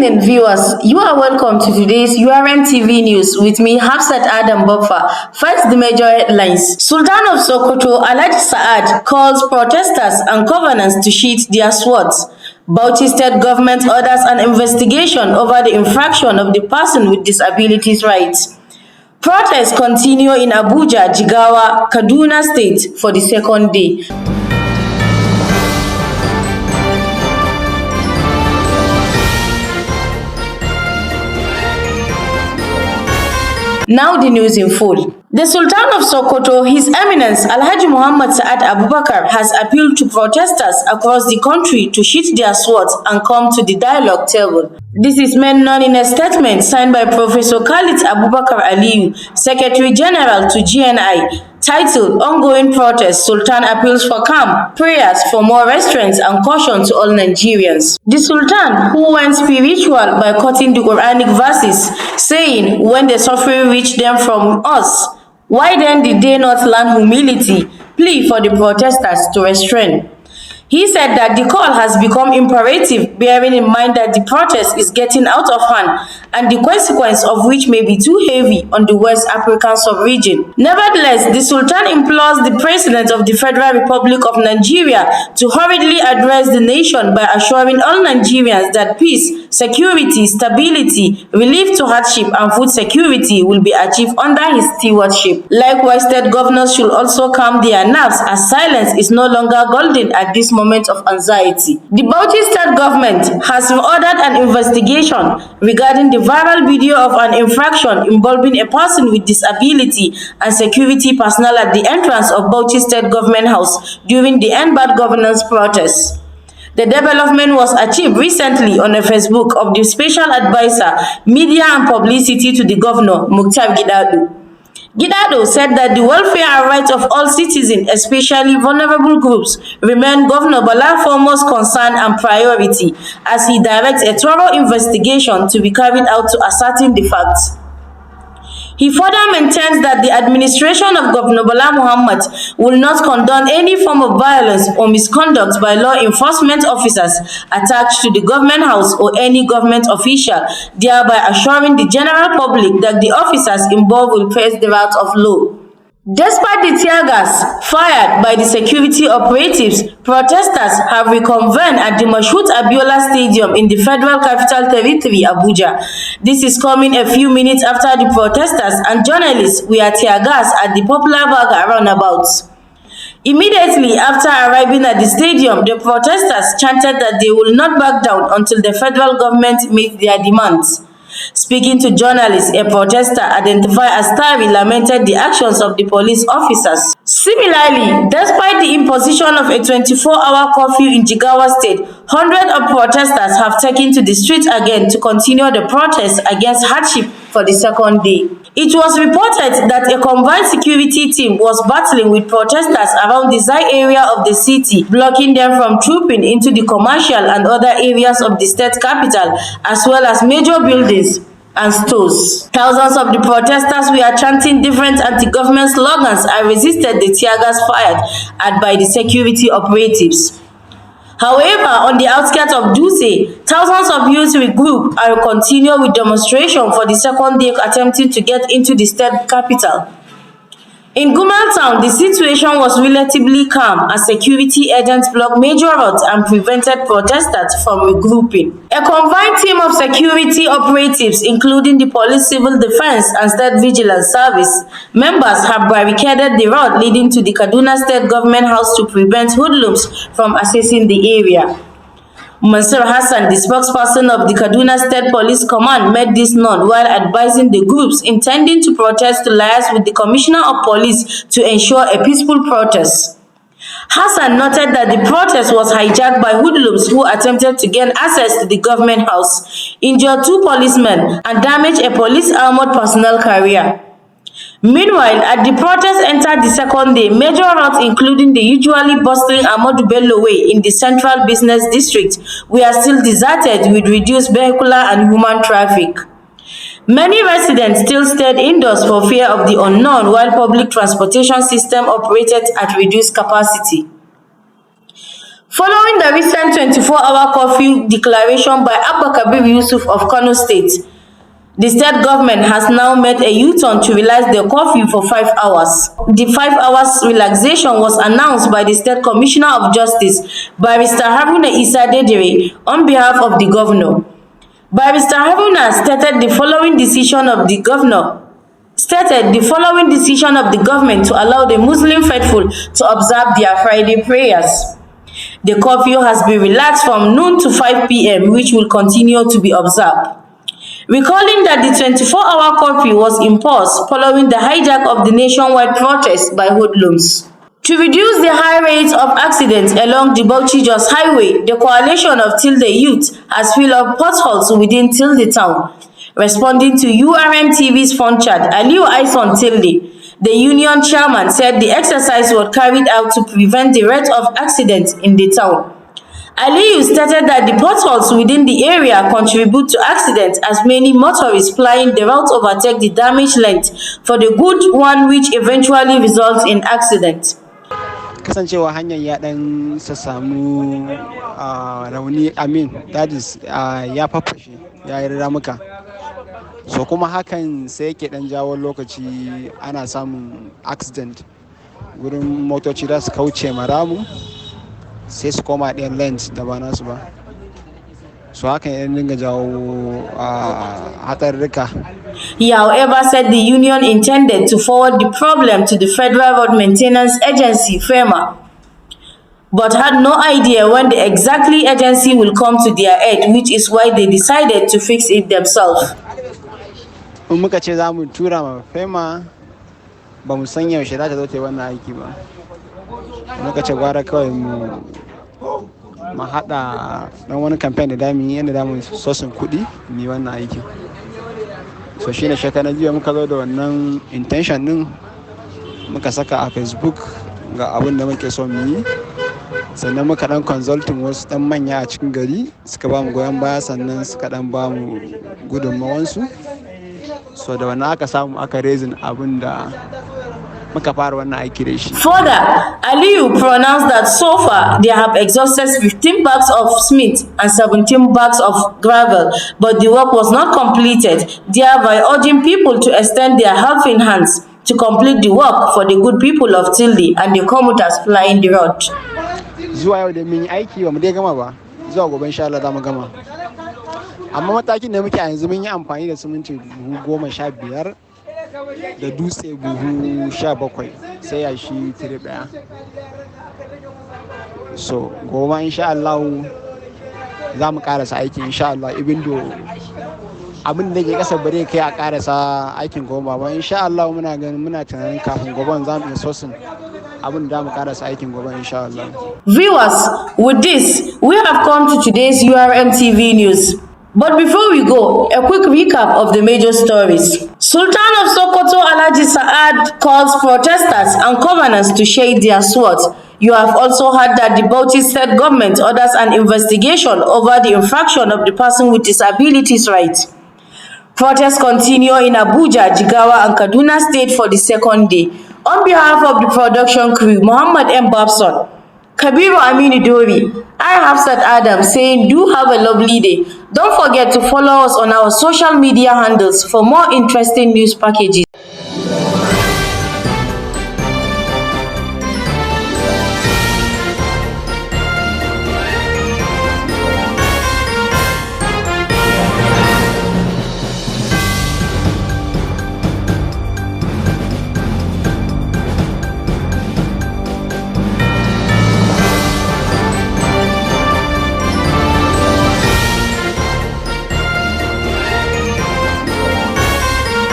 evening, viewers. You are welcome to today's URMtv news with me, Hafsat Adam Boffa. First, the major headlines. Sultan of Sokoto, Alhaji Saad, calls protesters and governors to sheath their swords. Bauchi State government orders an investigation over the infraction of the person with disabilities rights. Protests continue in Abuja, Jigawa, Kaduna State for the second day. Now the news in full. The Sultan of Sokoto, His Eminence Alhaji Muhammad Saad Abubakar, has appealed to protesters across the country to sheath their swords and come to the dialogue table. This is made known in a statement signed by Professor Khalid Abubakar Aliyu, Secretary General to GNI, titled Ongoing Protests, Sultan Appeals for Calm, Prayers for More Restraint and Caution to All Nigerians. The Sultan, who went spiritual by quoting the Quranic verses, saying, "When the suffering reached them from us, why then did they not learn humility?" plea for the protesters to restrain. He said that the call has become imperative, bearing in mind that the protest is getting out of hand and the consequence of which may be too heavy on the West African sub-region. Nevertheless, the Sultan implores the President of the Federal Republic of Nigeria to hurriedly address the nation by assuring all Nigerians that peace, security, stability, relief to hardship and food security will be achieved under his stewardship. Likewise, state governors should also calm their nerves as silence is no longer golden at this moment of anxiety. The Bauchi State government has ordered an investigation regarding the viral video of an infraction involving a person with disability and security personnel at the entrance of Bauchi State Government House during the End Bad Governance protests. The development was achieved recently on a Facebook of the Special Advisor, Media and Publicity to the Governor, Mukhtar Gidado. Gidado said that the welfare and rights of all citizens, especially vulnerable groups, remain Governor Bala's foremost concern and priority as he directs a thorough investigation to be carried out to ascertain the facts. He further maintains that the administration of Governor Bala Muhammad will not condone any form of violence or misconduct by law enforcement officers attached to the government house or any government official, thereby assuring the general public that the officers involved will face the wrath of law. Despite the tear gas fired by the security operatives, protesters have reconvened at the Mashood Abiola Stadium in the Federal Capital Territory, Abuja. This is coming a few minutes after the protesters and journalists were tear gas at the popular Baga roundabouts. Immediately after arriving at the stadium, the protesters chanted that they will not back down until the federal government meets their demands. Speaking to journalists, a protester identified as Tari lamented the actions of the police officers. Similarly, despite the imposition of a 24-hour curfew in Jigawa State, hundreds of protesters have taken to the streets again to continue the protest against hardship for the second day. It was reported that a combined security team was battling with protesters around the Zai area of the city, blocking them from trooping into the commercial and other areas of the state capital, as well as major buildings and stores. Thousands of the protesters were chanting different anti-government slogans and resisted the tear gas fired at by the security operatives. However, on the outskirts of Dutse, thousands of youth regrouped and continue with demonstration for the second day attempting to get into the state capital. In Gumel town, the situation was relatively calm as security agents blocked major roads and prevented protesters from regrouping. A combined team of security operatives, including the police, civil defense, and state vigilance service members, have barricaded the road leading to the Kaduna State Government House to prevent hoodlums from accessing the area. Mansur Hassan, the spokesperson of the Kaduna State Police Command, made this known while advising the groups intending to protest to liaise with the Commissioner of Police to ensure a peaceful protest. Hassan noted that the protest was hijacked by hoodlums who attempted to gain access to the government house, injured 2 policemen, and damaged a police armored personnel carrier. Meanwhile, as the protest entered the second day, major roads including the usually bustling Ahmadu Bello Way in the central business district were still deserted with reduced vehicular and human traffic. Many residents still stayed indoors for fear of the unknown while public transportation system operated at reduced capacity. Following the recent 24-hour curfew declaration by Abba Kabir Yusuf of Kano State, the state government has now made a U-turn to relax the curfew for 5 hours. The 5 hours relaxation was announced by the State Commissioner of Justice, Barrister Haruna Isa Dedere, on behalf of the governor. Barrister Haruna stated the following decision of the government to allow the Muslim faithful to observe their Friday prayers. The curfew has been relaxed from noon to 5 p.m., which will continue to be observed. Recalling that the 24-hour curfew was imposed following the hijack of the nationwide protest by hoodlums. To reduce the high rates of accidents along the Bauchi-Jos Highway, the coalition of Tilde Youth has filled up potholes within Tilde town. Responding to URMTV's phone chat, Aliyu Aison Tilde, the union chairman, said the exercise was carried out to prevent the rate of accidents in the town. Aliyu stated that the potholes within the area contribute to accidents as many motorists plying the route overtake the damaged length for the good one, which eventually results in accidents. Kasancewa hanyar ya dan samu rauni that is ya fafashe ya yi ramuka, so kuma hakan sai yake dan jawo lokaci ana samun accident wurin motoci da su kauce maramu sai su koma ɗayan lens da ba nasu ba, so hakan ya dinga jawo hatsarurruka. He, however, said the union intended to forward the problem to the Federal Road Maintenance Agency, FEMA, but had no idea when the exactly agency will come to their aid, which is why they decided to fix it themselves. In muka ce za mu tura ma FEMA ba mu san yaushe za ta zo ta yi wannan aiki ba. Muka ce gwara kawai mu haɗa ɗan wani campaign da dami yadda damu sosin kuɗi mu yi wannan aiki. So shine shekara jiya muka zo da wannan intention din muka saka a Facebook ga abin da muke so mu yi, sannan muka dan consulting wasu dan manya a cikin gari suka ba mu goyon baya, sannan suka dan ba mu gudunmawansu, so da wannan aka samu aka raising abin da muka fara wannan aiki da shi. Further, Aliyu pronounced that so far they have exhausted 15 bags of cement and 17 bags of gravel, but the work was not completed, thereby urging people to extend their helping hands to complete the work for the good people of Tilde and the commuters flying the road. Zuwa yau da mun yi aiki ba mu dai gama ba, zuwa gobe insha Allah za mu gama. Amma matakin da muke a yanzu mun yi amfani da siminti buhu 15 da dutse buhu 17 sai ya shi trip daya. So gobe insha Allah za mu karasa aiki insha Allah, even though abin da ke kasa bare kai a karasa aikin gobe ba, insha Allah muna tunanin kafin gobe za mu sosin abin da mu karasa aikin gobe insha Allah. Viewers, with this we have come to today's URMtv news. But before we go, a quick recap of the major stories. Sultan of Sokoto Alhaji Saad calls protesters and commoners to shade their swords. You have also heard that the Bauchi state government orders an investigation over the infraction of the person with disabilities rights. Protests continue in Abuja, Jigawa and Kaduna State for the second day. On behalf of the production crew, Muhammad M. Babson, Kabiru Aminu Dori, I Hafsat Adam saying do have a lovely day. Don't forget to follow us on our social media handles for more interesting news packages.